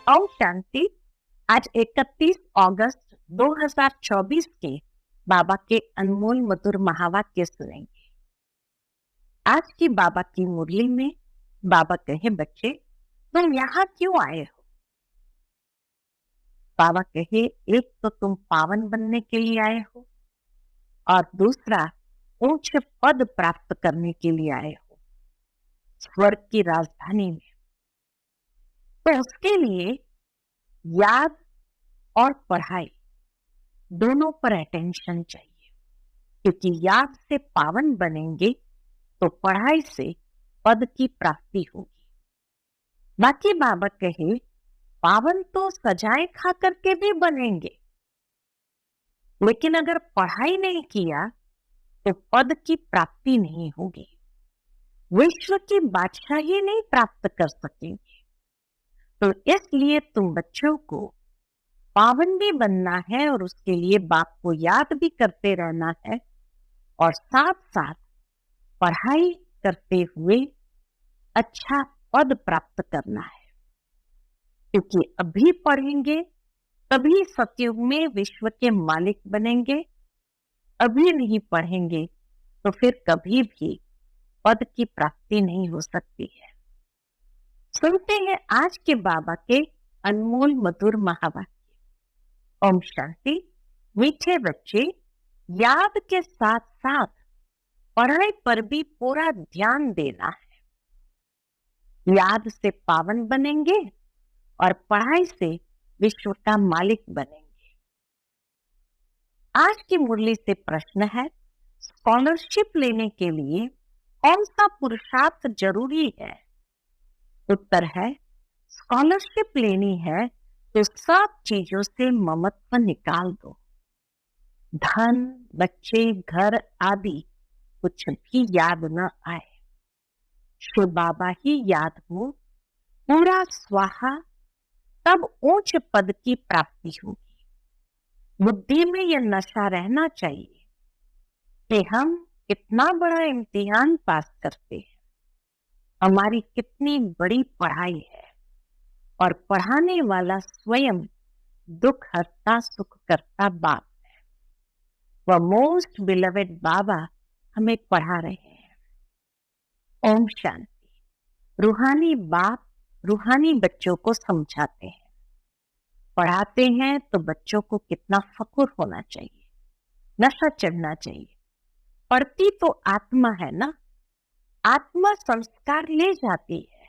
ओम शांति। आज 31 अगस्त 2024 के बाबा के अनमोल मधुर महावाक्य सुनेंगे। आज की बाबा की मुरली में बाबा कहे, बच्चे तुम यहाँ क्यों आए हो? बाबा कहे, एक तो तुम पावन बनने के लिए आए हो और दूसरा ऊंच पद प्राप्त करने के लिए आए हो स्वर्ग की राजधानी में। तो उसके लिए याद और पढ़ाई दोनों पर अटेंशन चाहिए, क्योंकि याद से पावन बनेंगे तो पढ़ाई से पद की प्राप्ति होगी। बाकी बाबा कहे, पावन तो सजाए खा करके भी बनेंगे, लेकिन अगर पढ़ाई नहीं किया तो पद की प्राप्ति नहीं होगी, विश्व की बादशाही नहीं प्राप्त कर सकेंगे। तो इसलिए तुम बच्चों को पावन भी बनना है और उसके लिए बाप को याद भी करते रहना है और साथ साथ पढ़ाई करते हुए अच्छा पद प्राप्त करना है, क्योंकि अभी पढ़ेंगे तभी सतयुग में विश्व के मालिक बनेंगे। अभी नहीं पढ़ेंगे तो फिर कभी भी पद की प्राप्ति नहीं हो सकती है। सुनते हैं आज के बाबा के अनमोल मधुर महावाक्य। ओम शांति। मीठे बच्चे, याद के साथ साथ पढ़ाई पर भी पूरा ध्यान देना है। याद से पावन बनेंगे और पढ़ाई से विश्व का मालिक बनेंगे। आज की मुरली से प्रश्न है, स्कॉलरशिप लेने के लिए कौन सा पुरुषार्थ जरूरी है? उत्तर है, स्कॉलरशिप लेनी है तो सब चीजों से ममत्व निकाल दो। धन, बच्चे, घर आदि कुछ भी याद न आए, शिव बाबा ही याद हो, पूरा स्वाहा, तब ऊंच पद की प्राप्ति होगी। बुद्धि में यह नशा रहना चाहिए कि हम कितना बड़ा इम्तिहान पास करते हैं, हमारी कितनी बड़ी पढ़ाई है, और पढ़ाने वाला स्वयं दुख हरता सुख करता बाप है। वह मोस्ट बिलवेड बाबा हमें पढ़ा रहे हैं। ओम शांति। रूहानी बाप रूहानी बच्चों को समझाते हैं, पढ़ाते हैं तो बच्चों को कितना फक्र होना चाहिए, नशा चढ़ना चाहिए। पढ़ती तो आत्मा है ना, आत्मा संस्कार ले जाती है,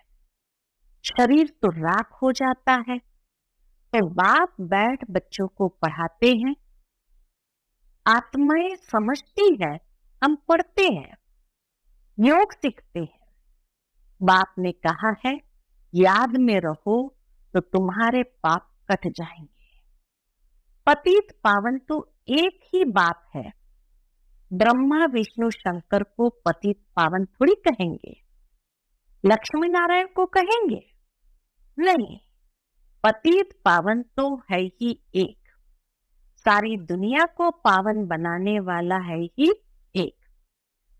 शरीर तो राख हो जाता है। तो बाप बैठ बच्चों को पढ़ाते हैं, आत्माएं समझती है, हम पढ़ते हैं, योग सीखते हैं। बाप ने कहा है, याद में रहो तो तुम्हारे पाप कट जाएंगे। पतित पावन तो एक ही बाप है, ब्रह्मा विष्णु शंकर को पतित पावन थोड़ी कहेंगे, लक्ष्मी नारायण को कहेंगे? नहीं, पतित पावन तो है ही एक, सारी दुनिया को पावन बनाने वाला है ही एक,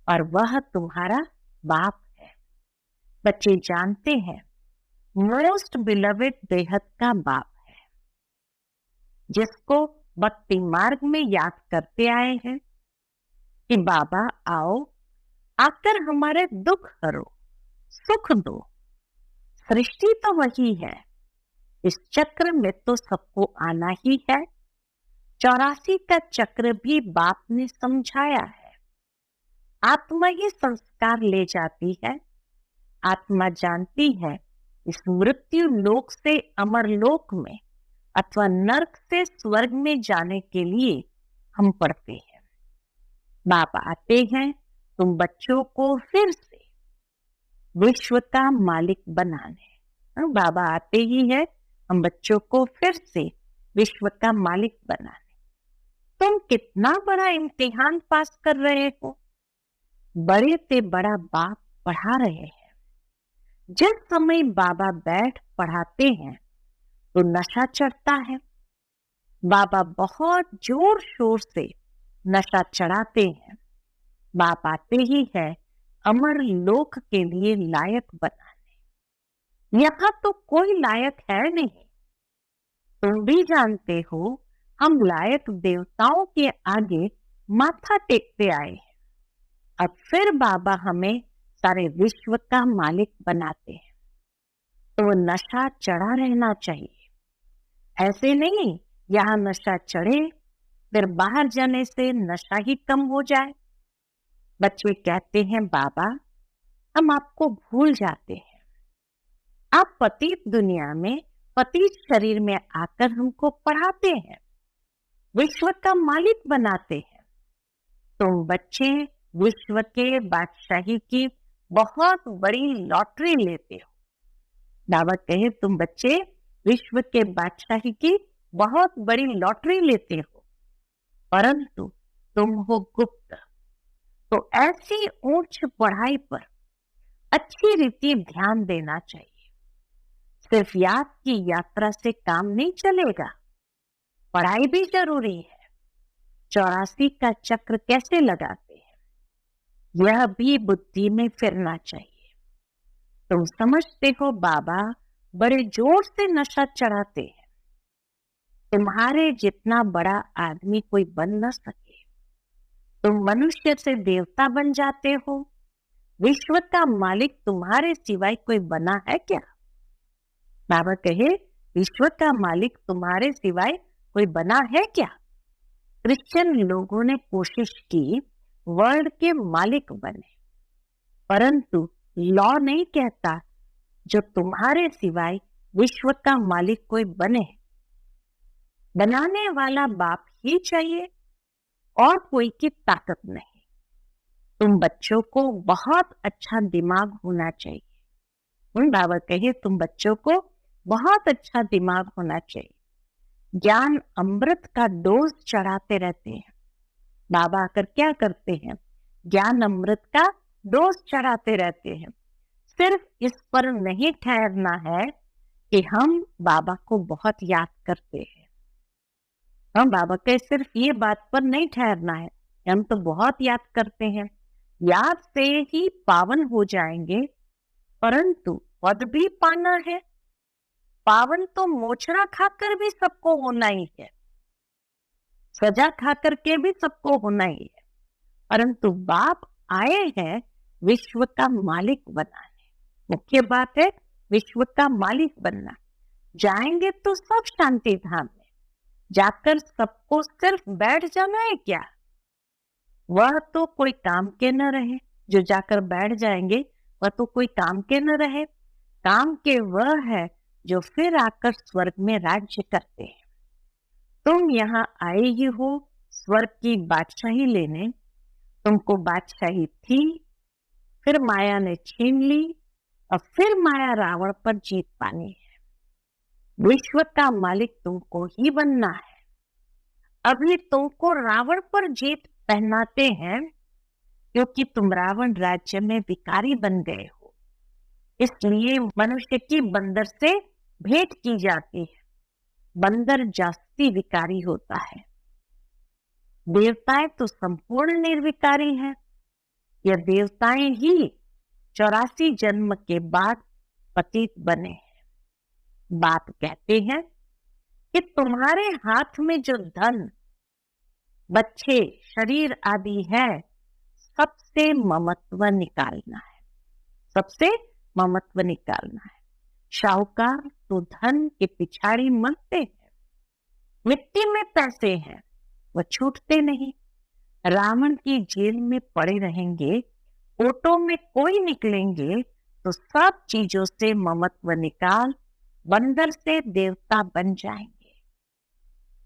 और वह तुम्हारा बाप है। बच्चे जानते हैं, मोस्ट बिलवेड बेहद का बाप है, जिसको भक्ति मार्ग में याद करते आए हैं कि बाबा आओ, आकर हमारे दुख हरो, सुख दो। सृष्टि तो वही है, इस चक्र में तो सबको आना ही है। 84 का चक्र भी बाप ने समझाया है। आत्मा ही संस्कार ले जाती है। आत्मा जानती है इस मृत्यु लोक से अमर लोक में अथवा नरक से स्वर्ग में जाने के लिए हम पढ़ते हैं। बाप आते हैं तुम बच्चों को फिर से विश्व का मालिक बनाने। बाबा आते ही है हम बच्चों को फिर से विश्व का मालिक बनाने। तुम कितना बड़ा इम्तिहान पास कर रहे हो, बड़े से बड़ा बाप पढ़ा रहे हैं। जिस समय बाबा बैठ पढ़ाते हैं तो नशा चढ़ता है। बाबा बहुत जोर शोर से नशा चढ़ाते हैं। बाप आते ही है अमर लोक के लिए लायक बनाने। यहाँ तो कोई लायक है नहीं, तुम भी जानते हो, हम लायक देवताओं के आगे माथा टेकते आए हैं। अब फिर बाबा हमें सारे विश्व का मालिक बनाते हैं, तो नशा चढ़ा रहना चाहिए। ऐसे नहीं यहाँ नशा चढ़े फिर बाहर जाने से नशा ही कम हो जाए। बच्चे कहते हैं, बाबा हम आपको भूल जाते हैं। आप पतित दुनिया में पतित शरीर में आकर हमको पढ़ाते हैं, विश्व का मालिक बनाते हैं। तुम बच्चे विश्व के बादशाही की बहुत बड़ी लॉटरी लेते हो। बाबा कहे, तुम बच्चे विश्व के बादशाही की बहुत बड़ी लॉटरी लेते हो, परंतु तुम हो गुप्त। तो ऐसी ऊंच पढ़ाई पर अच्छी रीति ध्यान देना चाहिए। सिर्फ याद की यात्रा से काम नहीं चलेगा, पढ़ाई भी जरूरी है। 84 का चक्र कैसे लगाते हैं, यह भी बुद्धि में फिरना चाहिए। तुम समझते हो बाबा बड़े जोर से नशा चढ़ाते हैं, तुम्हारे जितना बड़ा आदमी कोई बन न सके। तुम मनुष्य से देवता बन जाते हो, विश्व का मालिक तुम्हारे सिवाय कोई बना है क्या? बाबा कहे, विश्व का मालिक तुम्हारे सिवाय कोई बना है क्या? क्रिश्चियन लोगों ने कोशिश की वर्ल्ड के मालिक बने, परंतु लॉ नहीं कहता जो तुम्हारे सिवाय विश्व का मालिक कोई बने। बनाने वाला बाप ही चाहिए और कोई की ताकत नहीं। तुम बच्चों को बहुत अच्छा दिमाग होना चाहिए। बाबा कहे, तुम बच्चों को बहुत अच्छा दिमाग होना चाहिए। ज्ञान अमृत का डोज चढ़ाते रहते हैं। बाबा आकर क्या करते हैं, ज्ञान अमृत का डोज चढ़ाते रहते हैं। सिर्फ इस पर नहीं ठहरना है कि हम बाबा को बहुत याद करते हैं। हम बाबा के सिर्फ ये बात पर नहीं ठहरना है, हम तो बहुत याद करते हैं, याद से ही पावन हो जाएंगे, परंतु पद भी पाना है। पावन तो मोचड़ा खाकर भी सबको होना ही है, सजा खाकर के भी सबको होना ही है, परंतु बाप आए हैं विश्व का मालिक बनाने। मुख्य बात है विश्व का मालिक बनना। जाएंगे तो सब शांति धाम में, जाकर सबको सिर्फ बैठ जाना है क्या? वह तो कोई काम के न रहे, जो जाकर बैठ जाएंगे वह तो कोई काम के न रहे। काम के वह है जो फिर आकर स्वर्ग में राज्य करते हैं। तुम यहाँ आए ही हो स्वर्ग की बादशाही लेने। तुमको बादशाही थी, फिर माया ने छीन ली और फिर माया रावण पर जीत पानी है। विश्व का मालिक तुमको ही बनना है। अभी तुमको रावण पर जीत पहनाते हैं क्योंकि तुम रावण राज्य में विकारी बन गए हो, इसलिए मनुष्य की बंदर से भेंट की जाती है। बंदर जास्ती विकारी होता है, देवताएं तो संपूर्ण निर्विकारी हैं। यह देवताएं ही 84 जन्म के बाद पतित बने हैं। बाप कहते हैं कि तुम्हारे हाथ में जो धन, बच्चे, शरीर आदि है, सबसे ममत्व निकालना है, सबसे ममत्व निकालना है। शाहूकार तो धन के पिछाड़ी मरते हैं। मिट्टी में पैसे हैं, वह छूटते नहीं। रावण की जेल में पड़े रहेंगे, ओटो में कोई निकलेंगे तो सब चीजों से ममत्व निकाल बंदर से देवता बन जाएंगे।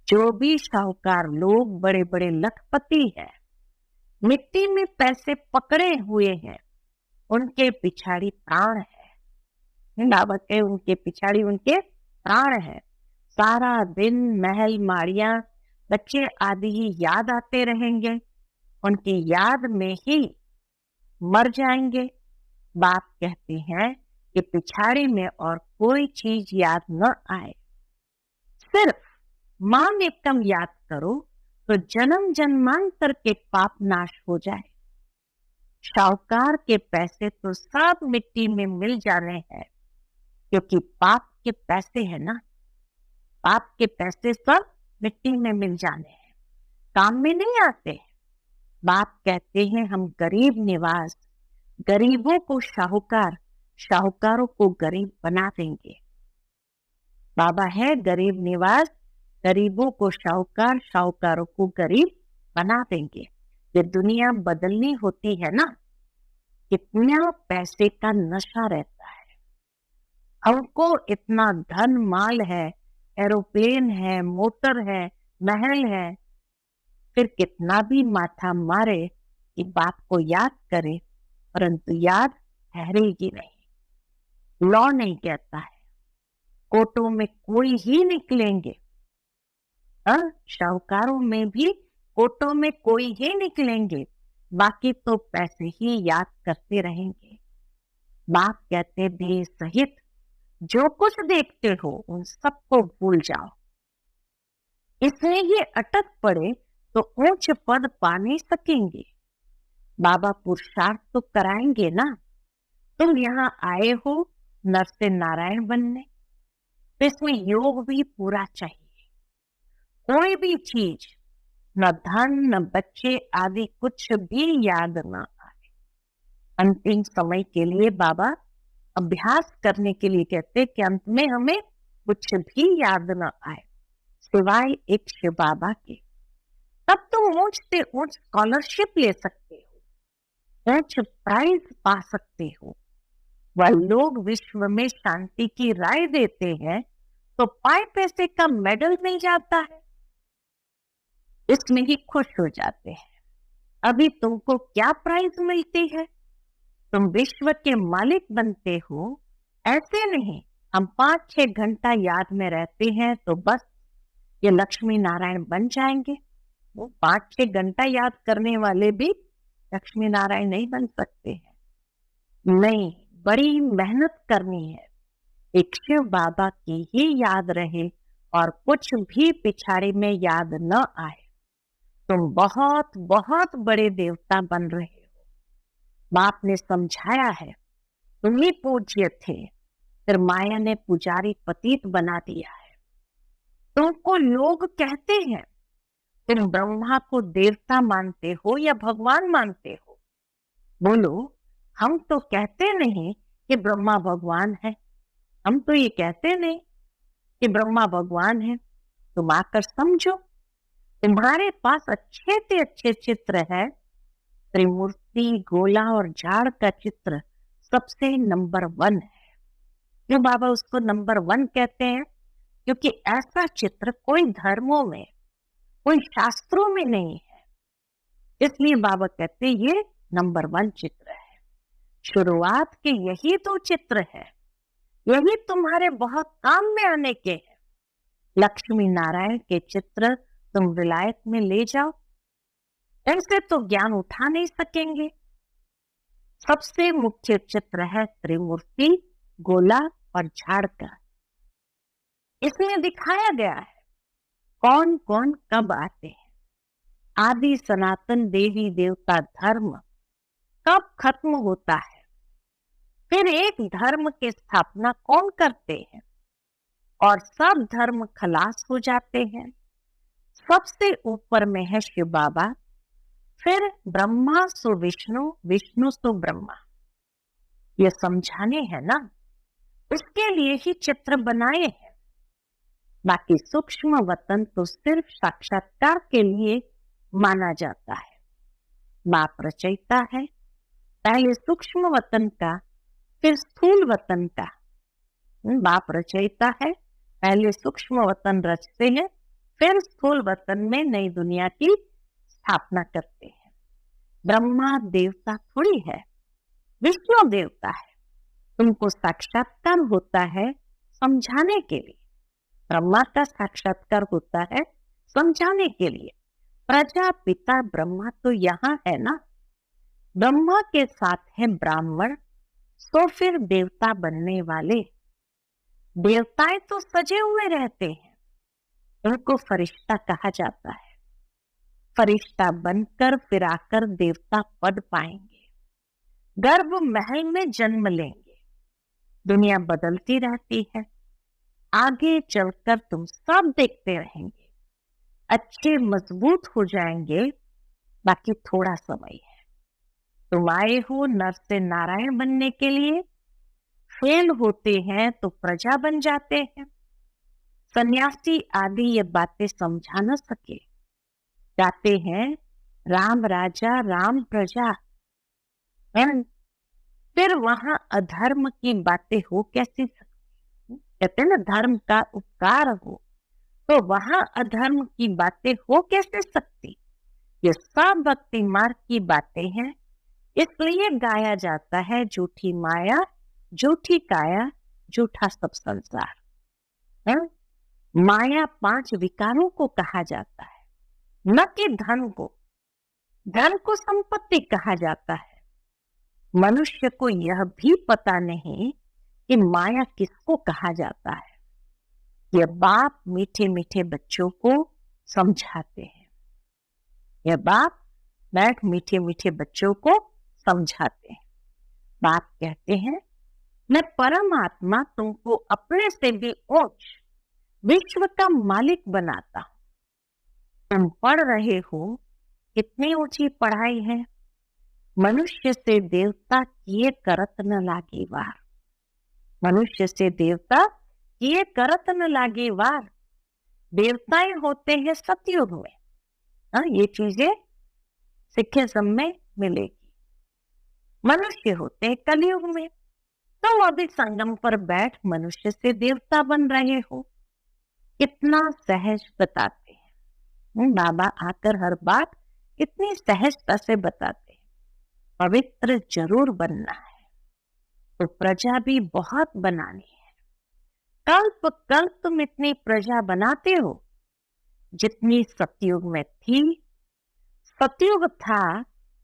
जो भी शाहूकार लोग बड़े बड़े लखपति हैं, मिट्टी में पैसे पकड़े हुए हैं, उनके पिछाड़ी प्राण है। बाबा के उनके पिछाड़ी उनके प्राण है। सारा दिन महल माड़ियां, बच्चे आदि ही याद आते रहेंगे, उनकी याद में ही मर जाएंगे। बाप कहते हैं कि पिछाड़ी में और कोई चीज याद न आए, सिर्फ मां में कम याद करो तो जन्म जन्मांतर के पाप नाश हो जाए। शाहूकार के पैसे तो सब मिट्टी में मिल जाने हैं क्योंकि पाप के पैसे है ना। बाप के पैसे सब मिट्टी में मिल जाने हैं, काम में नहीं आते। बाप कहते हैं हम गरीब निवास, गरीबों को शाहूकार, शाहूकारों को गरीब बना देंगे। बाबा है गरीब निवास, गरीबों को शाहूकार, शाहूकारों को गरीब बना देंगे। ये दुनिया बदलनी होती है ना, कितना पैसे का नशा रहता है। हमको इतना धन माल है, एरोप्लेन है, मोटर है, महल है, फिर कितना भी माथा मारे कि बाप को याद करे, परंतु याद ठहरेगी नहीं। लॉ नहीं कहता है कोटों में कोई ही निकलेंगे, शाहूकारों में भी कोटों में कोई ही निकलेंगे, बाकी तो पैसे ही याद करते रहेंगे। बाप कहते देह सहित जो कुछ देखते हो उन सबको भूल जाओ। इसमें ये अटक पड़े तो ऊंच पद पा नहीं सकेंगे। बाबा पुरुषार्थ तो कराएंगे ना। तुम यहाँ आए हो नर से नारायण बनने, तो इसमें योग भी पूरा चाहिए। कोई भी चीज, न धन न बच्चे आदि कुछ भी याद न आए। अंतिम समय के लिए बाबा अभ्यास करने के लिए कहते कि अंत में हमें कुछ भी याद न आए सिवाय एक शिव बाबा के। तब तुम ऊंच से ऊंच स्कॉलरशिप ले सकते हो, ऊंच प्राइज पा सकते हो। वह लोग विश्व में शांति की राय देते हैं तो पाए पैसे का मेडल मिल जाता है, इसमें ही खुश हो जाते हैं। अभी तुमको क्या प्राइज मिलती है? तुम विश्व के मालिक बनते हो। ऐसे नहीं हम 5-6 घंटा याद में रहते हैं तो बस ये लक्ष्मी नारायण बन जाएंगे। वो 5-6 घंटा याद करने वाले भी लक्ष्मी नारायण नहीं बन सकते हैं। नहीं, बड़ी मेहनत करनी है। एक शिव बाबा की ही याद रहे और कुछ भी पिछाड़ी में याद न आए, तुम बहुत बहुत बड़े देवता बन रहे हो। बाप ने समझाया है, तुम ही पूज्य थे, फिर माया ने पुजारी पतित बना दिया है। तुमको लोग कहते हैं तुम ब्रह्मा को देवता मानते हो या भगवान मानते हो। बोलो, हम तो कहते नहीं कि ब्रह्मा भगवान है, हम तो ये कहते नहीं कि ब्रह्मा भगवान है। तुम आकर समझो, तुम्हारे पास अच्छे से अच्छे चित्र है। त्रिमूर्ति, गोला और झाड़ का चित्र सबसे नंबर 1 है। क्यों बाबा उसको नंबर 1 कहते हैं? क्योंकि ऐसा चित्र कोई धर्मों में, कोई शास्त्रों में नहीं है, इसलिए बाबा कहते ये नंबर 1 चित्र है। शुरुआत के यही तो चित्र है, यही तुम्हारे बहुत काम में आने के हैं। लक्ष्मी नारायण के चित्र तुम विलायत में ले जाओ, ऐसे तो ज्ञान उठा नहीं सकेंगे। सबसे मुख्य चित्र है त्रिमूर्ति, गोला और झाड़ का। इसमें दिखाया गया है कौन कौन कब आते हैं। आदि सनातन देवी देवता धर्म कब खत्म होता है, फिर एक धर्म की स्थापना कौन करते हैं और सब धर्म खलास हो जाते हैं। सबसे ऊपर में है शिव बाबा, फिर ब्रह्मा सो विष्णु, विष्णु सो ब्रह्मा। ये समझाने हैं ना, उसके लिए ही चित्र बनाए हैं। बाकी सूक्ष्म वतन तो सिर्फ साक्षात्कार के लिए माना जाता है। बाप रचयिता है, पहले सूक्ष्म वतन का फिर स्थूल वतन का। बाप रचयिता है, पहले सूक्ष्म वतन रचते हैं, फिर स्थूल वतन में नई दुनिया की स्थापना करते हैं। ब्रह्मा देवता थोड़ी है, विष्णु देवता है। तुमको साक्षात्कार होता है समझाने के लिए, ब्रह्मा का साक्षात्कार होता है समझाने के लिए। प्रजापिता ब्रह्मा तो यहाँ है ना, ब्रह्मा के साथ है ब्राह्मण, तो फिर देवता बनने वाले। देवताएं तो सजे हुए रहते हैं, उनको फरिश्ता कहा जाता है। फरिश्ता बनकर फिर आकर देवता पद पाएंगे, गर्भ महल में जन्म लेंगे। दुनिया बदलती रहती है, आगे चलकर तुम सब देखते रहेंगे, अच्छे मजबूत हो जाएंगे। बाकी थोड़ा समय है। तुम आए हो नर से नारायण बनने के लिए, फेल होते हैं तो प्रजा बन जाते हैं। सन्यासी आदि ये बातें समझा न सके, कहते हैं राम राजा राम प्रजा। फिर वहां अधर्म की बातें हो कैसी सकती? कहते हैं ना, धर्म का उपकार हो, तो वहां अधर्म की बातें हो कैसे सकती? ये सब भक्ति मार्ग की बातें हैं। इसलिए गाया जाता है झूठी माया झूठी काया झूठा सब संसार। है? माया 5 विकारों को कहा जाता है, न कि धन को। धन को संपत्ति कहा जाता है। मनुष्य को यह भी पता नहीं कि माया किसको कहा जाता है। यह बाप मीठे मीठे बच्चों को समझाते हैं। यह बाप बैठ मीठे मीठे बच्चों को समझाते हैं। बाप कहते हैं, मैं परमात्मा तुमको अपने से भी ऊंच विश्व का मालिक बनाता हूं। तुम पढ़ रहे हो, कितनी ऊंची पढ़ाई है। मनुष्य से देवता किए करत न लागे वार। मनुष्य से देवता किए करत न लागे वार। देवताएं होते हैं सतयुग में। ये चीजें सिखिज्म में मिलेगी। मनुष्य होते हैं कलयुग में। तो अभी संगम पर बैठ मनुष्य से देवता बन रहे हो। कितना सहज बताते हैं बाबा आकर, हर बात इतनी सहजता से बताते हैं। पवित्र जरूर बनना है तो प्रजा भी बहुत बनानी है। कल्प कल्प तुम इतनी प्रजा बनाते हो जितनी सतयुग में थी। सतयुग था,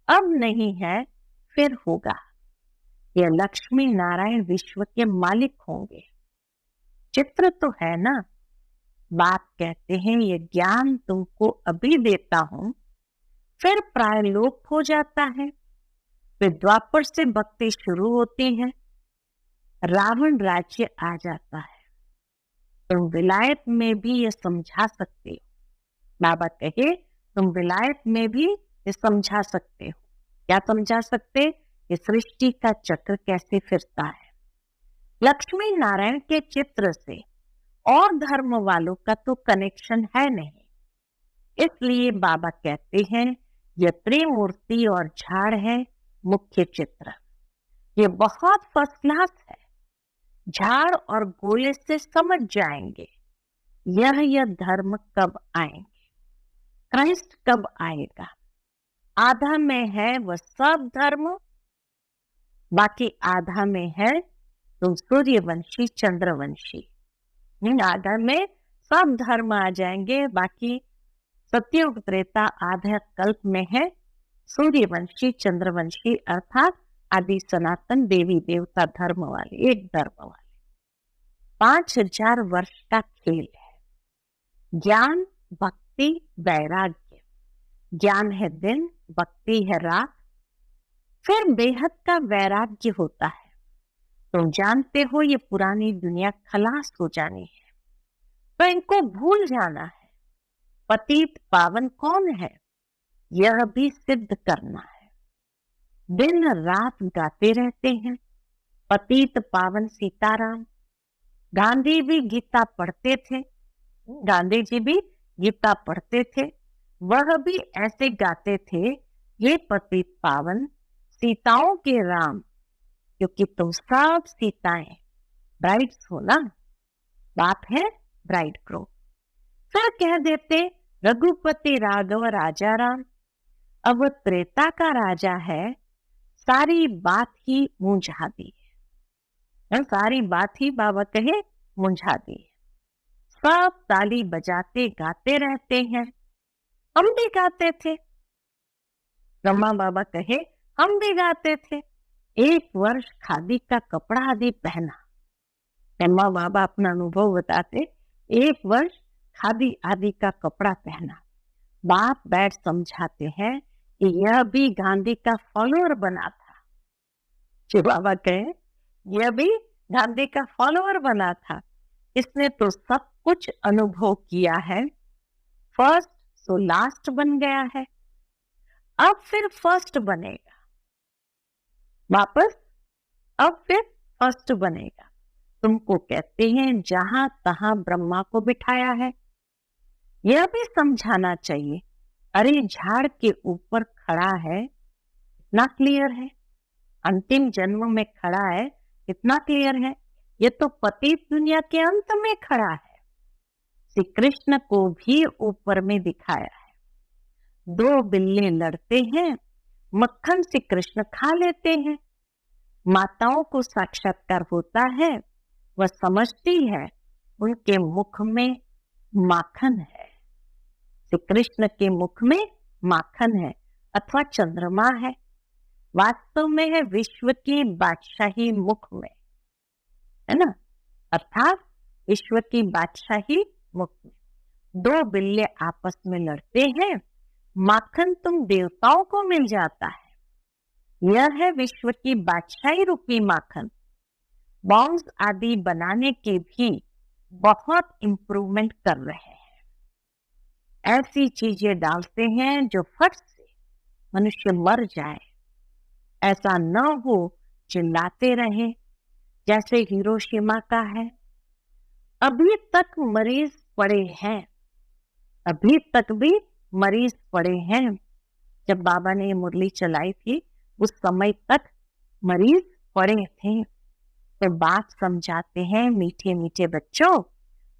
अब नहीं है, फिर होगा। यह लक्ष्मी नारायण विश्व के मालिक होंगे। चित्र तो है ना। बाप कहते हैं, ये ज्ञान तुमको अभी देता हूं, फिर प्रायलोक हो जाता है। फिर द्वापर से भक्ति शुरू होती है। रावण राज्य आ जाता है। तुम विलायत में भी ये समझा सकते हो। बाबा कहे, तुम विलायत में भी ये समझा सकते हो। क्या समझा सकते? ये सृष्टि का चक्र कैसे फिरता है। लक्ष्मी नारायण के चित्र से और धर्म वालों का तो कनेक्शन है नहीं। इसलिए बाबा कहते हैं, ये त्रिमूर्ति और झाड़ है मुख्य चित्र। ये बहुत फर्स्ट क्लास है। झाड़ और गोले से समझ जाएंगे यह धर्म कब आएंगे, क्राइस्ट कब आएगा। आधा में है वह सब धर्म, बाकी आधा में है तुम सूर्यवंशी चंद्रवंशी। आधा में सब धर्म आ जाएंगे। बाकी सत्ययुग त्रेता आधा कल्प में है सूर्यवंशी चंद्रवंशी, अर्थात आदि सनातन देवी देवता धर्म वाले, एक धर्म वाले। 5000 वर्ष का खेल है। ज्ञान भक्ति वैराग्य। ज्ञान है दिन, भक्ति है रात, फिर बेहद का वैराग्य होता है। तुम जानते हो ये पुरानी दुनिया खलास हो जानी है, तो इनको भूल जाना है। पतित पावन कौन है यह भी सिद्ध करना है। दिन रात गाते रहते हैं पतित पावन सीताराम। गांधी भी गीता पढ़ते थे। गांधी जी भी गीता पढ़ते थे। वह भी ऐसे गाते थे, ये पतित पावन सीताओं के राम, क्योंकि तुम सब सीताएं ब्राइड्स हो ना। बाप है ब्राइड ग्रो। फिर कह देते रघुपति राघव राजा राम। अब त्रेता का राजा है, सारी बात ही मुंझा दी है। सारी बात ही बाबा कहे मुंझा दी है। सब ताली बजाते गाते रहते हैं। हम भी गाते थे। ब्रह्मा बाबा कहे हम भी गाते थे। 1 वर्ष खादी का कपड़ा आदि पहना। ब्रह्मा बाबा अपना अनुभव बताते, 1 वर्ष खादी आदि का कपड़ा पहना। बाप बैठ समझाते हैं कि यह भी गांधी का फॉलोअर बना था। जो बाबा कहे यह भी गांधी का फॉलोअर बना था। इसने तो सब कुछ अनुभव किया है, फर्स्ट सो लास्ट बन गया है, अब फिर फर्स्ट बनेगा, वापस अब फिर फर्स्ट बनेगा। तुमको कहते हैं जहां तहां ब्रह्मा को बिठाया है। यह भी समझाना चाहिए, अरे झाड़ के ऊपर खड़ा है, इतना क्लियर है, अंतिम जन्म में खड़ा है, इतना क्लियर है, ये तो पतित दुनिया के अंत में खड़ा है। श्री कृष्ण को भी ऊपर में दिखाया है। दो बिल्ले लड़ते हैं, मक्खन से कृष्ण खा लेते हैं। माताओं को साक्षात्कार होता है, वह समझती है उनके मुख में माखन है, श्री कृष्ण के मुख में माखन है अथवा चंद्रमा है, वास्तव में है विश्व की बादशाही मुख में, है ना, अर्थात विश्व की बादशाही मुख में। दो बिल्ले आपस में लड़ते हैं, माखन तुम देवताओं को मिल जाता है। यह है विश्व की बादशाही रूपी माखन। बॉम्ब्स आदि बनाने के भी बहुत इंप्रूवमेंट कर रहे हैं। ऐसी चीजें डालते हैं जो फट से मनुष्य मर जाए। ऐसा न हो चिल्लाते रहे जैसे हिरोशिमा का है। अभी तक मरीज पड़े हैं, अभी तक भी मरीज पड़े हैं। जब बाबा ने ये मुरली चलाई थी उस समय तक मरीज पड़े थे। तो बात समझाते हैं, मीठे मीठे बच्चों,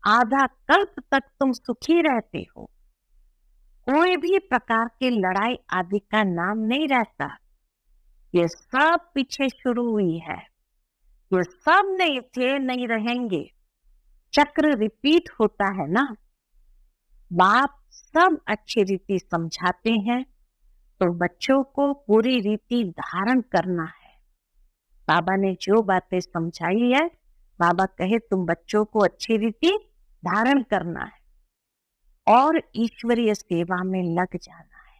आधा कल्प तक तुम सुखी रहते हो, कोई भी प्रकार की लड़ाई आदि का नाम नहीं रहता। ये सब पीछे शुरू हुई है, ये सब नहीं थे, नहीं रहेंगे। चक्र रिपीट होता है ना। बाप सब अच्छी रीति समझाते हैं तो बच्चों को पूरी रीति धारण करना है। बाबा ने जो बातें समझाई है, बाबा कहे तुम बच्चों को अच्छी रीति धारण करना है और ईश्वरीय सेवा में लग जाना है।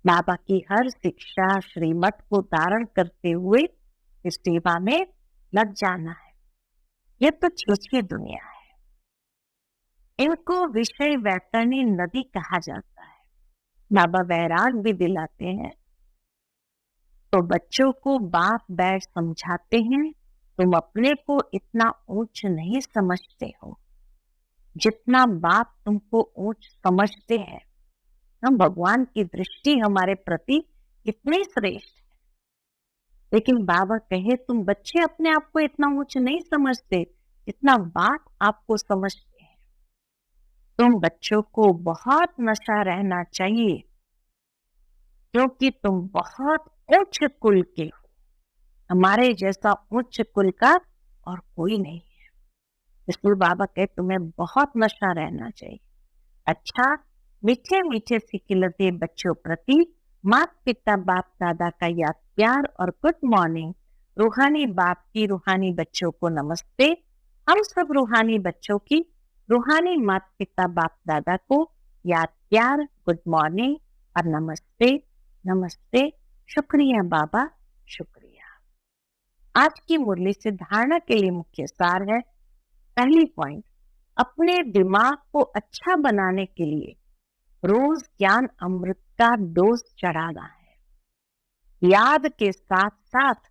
बाबा की हर शिक्षा श्रीमत को धारण करते हुए इस सेवा में लग जाना है। ये तो छुछी दुनिया है। इनको विषय वैतरणी नदी कहा जाता है। बाबा वैराग भी दिलाते हैं। तो बच्चों को बाप बैठ समझाते हैं, तुम अपने को इतना ऊंच नहीं समझते हो जितना बाप तुमको ऊंच समझते हैं। हम भगवान की दृष्टि हमारे प्रति कितनी श्रेष्ठ है। लेकिन बाबा कहे तुम बच्चे अपने आप को इतना ऊंच नहीं समझते जितना बाप आपको समझते हैं। तुम बच्चों को बहुत नशा रहना चाहिए क्योंकि तुम बहुत उच्च कुल के हो। हमारे जैसा उच्च कुल का और कोई नहीं है। इसलिए बाबा कहे तुम्हें बहुत नशा रहना चाहिए। अच्छा, मीठे मीठे सिखिलते बच्चों प्रति माता पिता बाप दादा का याद प्यार और गुड मॉर्निंग। रूहानी बाप की रूहानी बच्चों को नमस्ते। हम सब रूहानी बच्चों की रूहानी माता पिता बाप दादा को याद प्यार, गुड मॉर्निंग और नमस्ते। नमस्ते, शुक्रिया बाबा, शुक्रिया। आज की मुरली से धारणा के लिए मुख्य सार है। पहली पॉइंट, अपने दिमाग को अच्छा बनाने के लिए रोज ज्ञान अमृत का डोज चढ़ाना है। याद के साथ साथ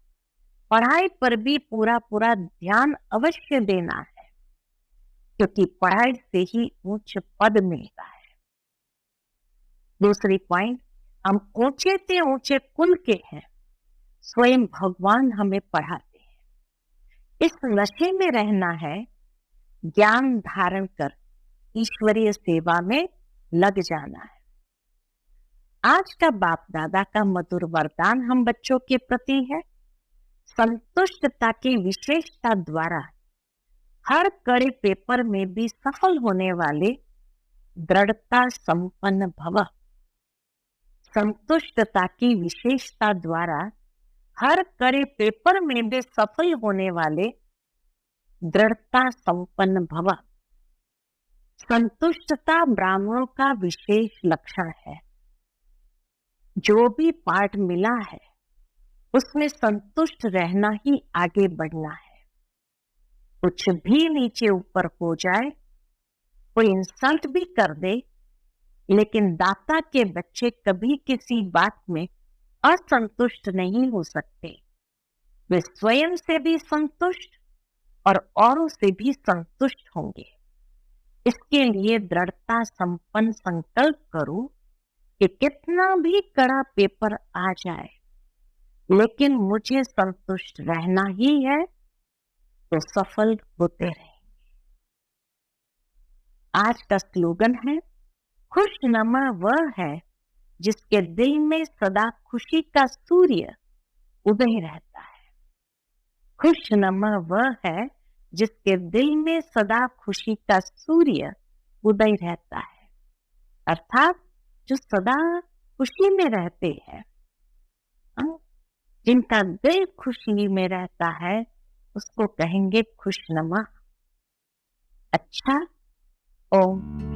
पढ़ाई पर भी पूरा पूरा ध्यान अवश्य देना है क्योंकि पढ़ाई से ही उच्च पद मिलता है। दूसरी पॉइंट, हम ऊंचे से ऊंचे कुल के हैं, स्वयं भगवान हमें पढ़ाते हैं। इस नशे में रहना है, ज्ञान धारण कर ईश्वरीय सेवा में लग जाना है। आज का बाप दादा का मधुर वरदान हम बच्चों के प्रति है, संतुष्टता की विशेषता द्वारा हर कड़े पेपर में भी सफल होने वाले दृढ़ता संपन्न भव। संतुष्टता की विशेषता द्वारा हर कड़े पेपर में भी सफल होने वाले दृढ़ता संपन्न भव। संतुष्टता ब्राह्मणों का विशेष लक्षण है। जो भी पाठ मिला है उसमें संतुष्ट रहना ही आगे बढ़ना है। कुछ भी नीचे ऊपर हो जाए, कोई इंसल्ट भी कर दे, लेकिन दाता के बच्चे कभी किसी बात में असंतुष्ट नहीं हो सकते। वे स्वयं से भी संतुष्ट और औरों से भी संतुष्ट होंगे। इसके लिए दृढ़ता संपन्न संकल्प करो कि कितना भी कड़ा पेपर आ जाए, लेकिन मुझे संतुष्ट रहना ही है, तो सफल होते रहें। आज का स्लोगन है, खुशनुमा वह है जिसके दिल में सदा खुशी का सूर्य उदय रहता है। खुशनुमा वह है जिसके दिल में सदा खुशी का सूर्य उदय रहता है, अर्थात जो सदा खुशी में रहते हैं, जिनका दिल खुशी में रहता है, उसको कहेंगे खुशनुमा। अच्छा, ओम